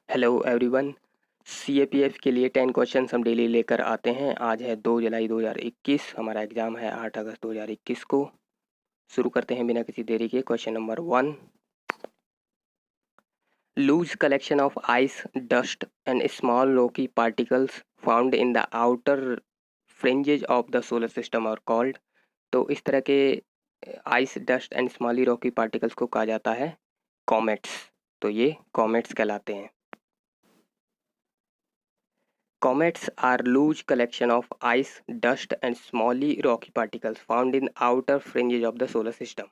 Hello everyone. CAPF के लिए 10 question हम डेली लेकर आते हैं। आज है 2 जुलाई 2021। हमारा एग्ज़ाम है 8 अगस्त 2021 को। शुरू करते हैं बिना किसी देरी के। Question number 1। Loose collection of ice dust and small rocky particles found in the outer fringes of the solar system are called. तो इस तरह के ice dust and small rocky particles को कहा जाता है कॉमेट्स। तो ये कॉमेट्स कहलाते हैं। Comets are loose collection of ice, dust and smally rocky particles found in outer fringes of the solar system.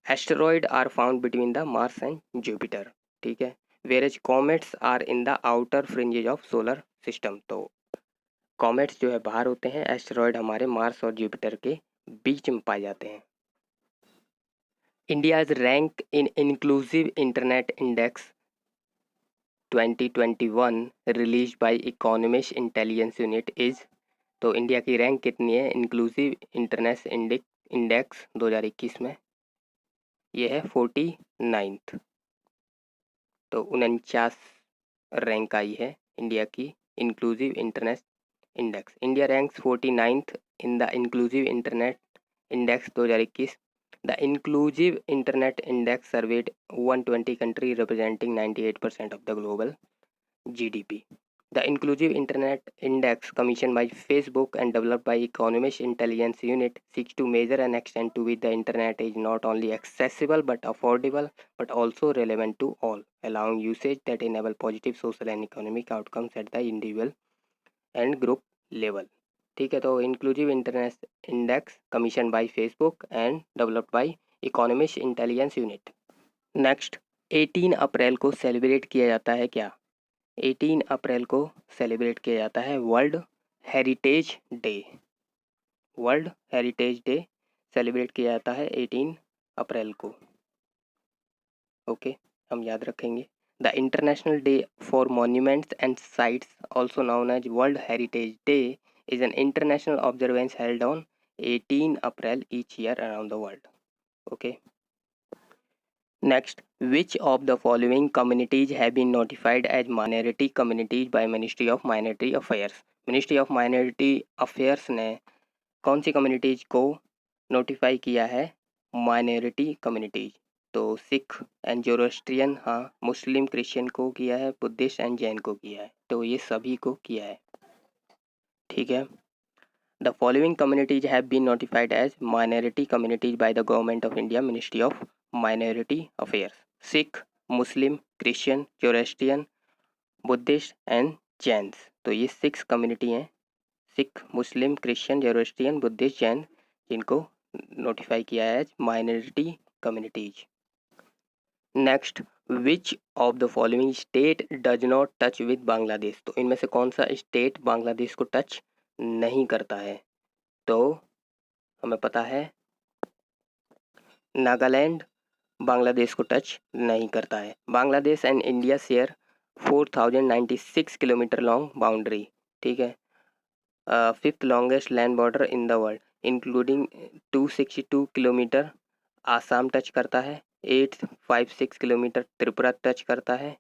Asteroids are found between the Mars and Jupiter. ठीक है। Whereas comets are in the outer fringes of solar system. तो comets जो है बाहर होते हैं, asteroid हमारे Mars और जुपिटर के बीच में पाए जाते हैं। India's rank in inclusive internet index 2021 release by economist intelligence unit is. तो इंडिया की रैंक कितनी है इंक्लूसिव इंटरनेट इंडेक्स 2021 में? ये है 49th। तो 49 रैंक आई है इंडिया की inclusive internet index. India ranks 49th in the inclusive internet index 2021। The inclusive internet index served 120 country representing 98% of the global GDP. The Inclusive Internet Index, commissioned by Facebook and developed by Economist Intelligence Unit, seeks to measure and extent to which the Internet is not only accessible but affordable, but also relevant to all, allowing usage that enable positive social and economic outcomes at the individual and group level. ठीक है। तो inclusive internet index commission by Facebook and developed by economist intelligence unit. Next, 18 अप्रैल को celebrate किया जाता है क्या? 18 अप्रैल को celebrate किया जाता है world heritage day. World heritage day celebrate किया जाता है 18 अप्रैल को। ओके, हम याद रखेंगे। The international day for monuments and sites also known as world heritage day is an international observance held on 18 April each year around the world. Okay. Next, which of the following communities have been notified as minority communities by Ministry of Minority Affairs? Ministry of Minority Affairs ने कौन सी communities को notify किया है minority communities? तो Sikh and Zoroastrian, हाँ, Muslim Christian को किया है, बुद्धिस्ट एंड जैन को किया है। तो ये सभी को किया है। ठीक है। The following communities have been notified as minority communities by the Government of India, Ministry of Minority Affairs: Sikh, Muslim, Christian, Zoroastrian, Buddhist and Jains। तो ये 6 कम्युनिटी हैं, Sikh, Muslim, Christian, Zoroastrian, Buddhist, Jain, जिनको नोटिफाई किया है as minority communities. Next, which of the following state does not touch with Bangladesh? तो इनमें से कौन सा स्टेट बांग्लादेश को टच नहीं करता है? तो हमें पता है नागालैंड बांग्लादेश को टच नहीं करता है। Bangladesh and India share 4096 kilometre long boundary. ठीक है। 5th longest land border in the world, including 262 kilometre Assam touch करता है, 856 किलोमीटर त्रिपुरा टच करता है,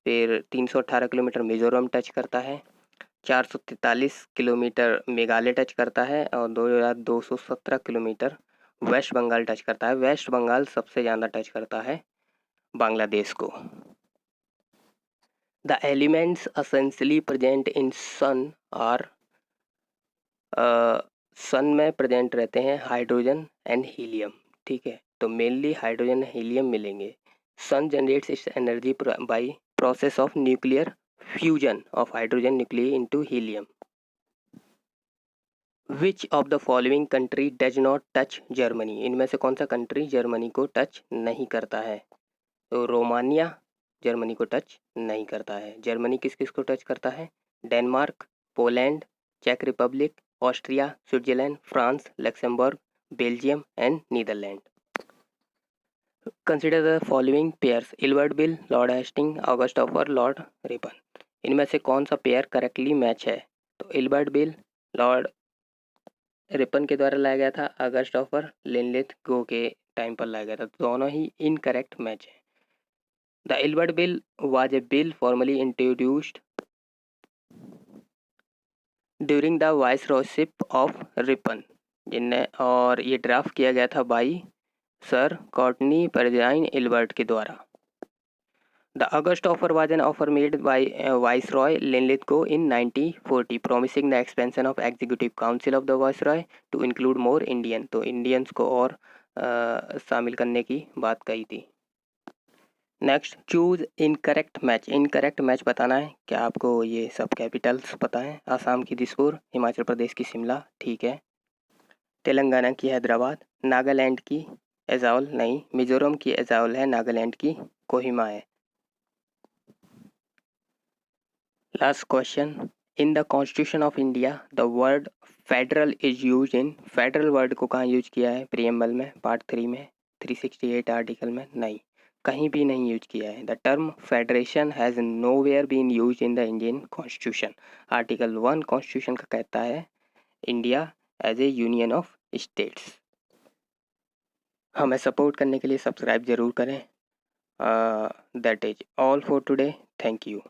फिर 318 किलोमीटर मिजोरम टच करता है, 443 किलोमीटर मेघालय टच करता है और 2217 किलोमीटर वेस्ट बंगाल टच करता है। वेस्ट बंगाल सबसे ज़्यादा टच करता है बांग्लादेश को। The elements essentially present in sun are, sun में प्रेजेंट रहते हैं हाइड्रोजन एंड हीलियम। ठीक है। तो मेनली हाइड्रोजन हीलियम मिलेंगे। Sun generates its energy by process of nuclear fusion of hydrogen nuclear into helium. Which of the following country does not touch Germany? इनमें से कौन सा कंट्री जर्मनी को touch नहीं करता है? तो रोमानिया जर्मनी को टच नहीं करता है। जर्मनी किस किस को टच करता है? डेनमार्क, पोलैंड, चेक Republic, Austria, Switzerland, France, Luxembourg, Belgium and Netherland. Consider the following pairs: Ilbert Bill, Lord Hasting, August offer, Lord Ripon. इनमें से कौन सा पेयर करेक्टली मैच है? तो इल्बर्ट बिल लॉर्ड रिपन के द्वारा लाया गया था, अगस्त ऑफर लिनलिथ गो के टाइम पर लाया गया था। दोनों ही इनकरेक्ट मैच है। The Ilbert bill was a bill formally introduced during the viceroyship of Ripon, जिनने और ये ड्राफ्ट किया गया था by sir Courtenay Peregrine Ilbert के द्वारा। The August offer was an offer made by Viceroy Linlithgow in 1940, promising the expansion of Executive Council of the Viceroy to include more Indian। तो Indians को और शामिल करने की बात कही थी। Next, choose incorrect match. Incorrect match बताना है। क्या आपको ये सब कैपिटल्स पता है? आसाम की दिसपुर, हिमाचल प्रदेश की शिमला, ठीक है। तेलंगाना की हैदराबाद, नागालैंड की एजाउल नहीं, मिजोरम की एजाउल है, नागालैंड की कोहिमा है। Last question. In the Constitution of India, the word federal is used in। Federal word को कहाँ यूज किया है? प्रियम्बल में, पार्ट 3 में, 368 आर्टिकल में? नहीं, कहीं भी नहीं यूज किया है। The term federation has nowhere been use in the Indian constitution. Article 1 constitution का कहता है India as a union of states. हमें सपोर्ट करने के लिए सब्सक्राइब ज़रूर करें। That is all for today. Thank you.